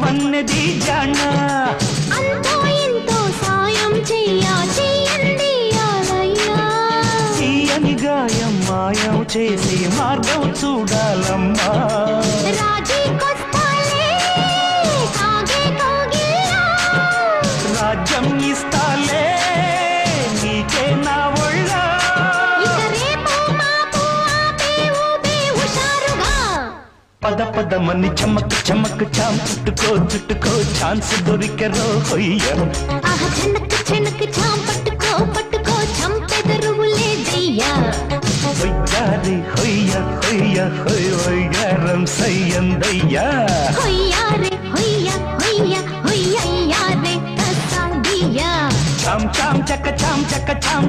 మన్నది జాణ అంతో ఎంతో సాయం చెయ్యండి యాలయ్యా తీయని గాయం మాయం చేసి మార్గం చూడాలమ్మా రాజీకొస్తాలే సాగే కోగిలా రాజ్యం ఇస్తాలే నీకే నా ఒళ్ళ ఇక రేపు మాపు ఆపే ఊపే హుషారుగా పద పదమని చమక్ చమక్ చాం చుట్టుకో ఛాన్స్ దొరికెరో హొయ్య ఆహ చెనక్ చాం పట్టుకో చంపెదరువులే దయ్యా హొయ్యారి హొయ్యారం సయ్యందయ్యా హొయ్యారే హొయ్యారే కసాదియా చాం చాం చక్క చాం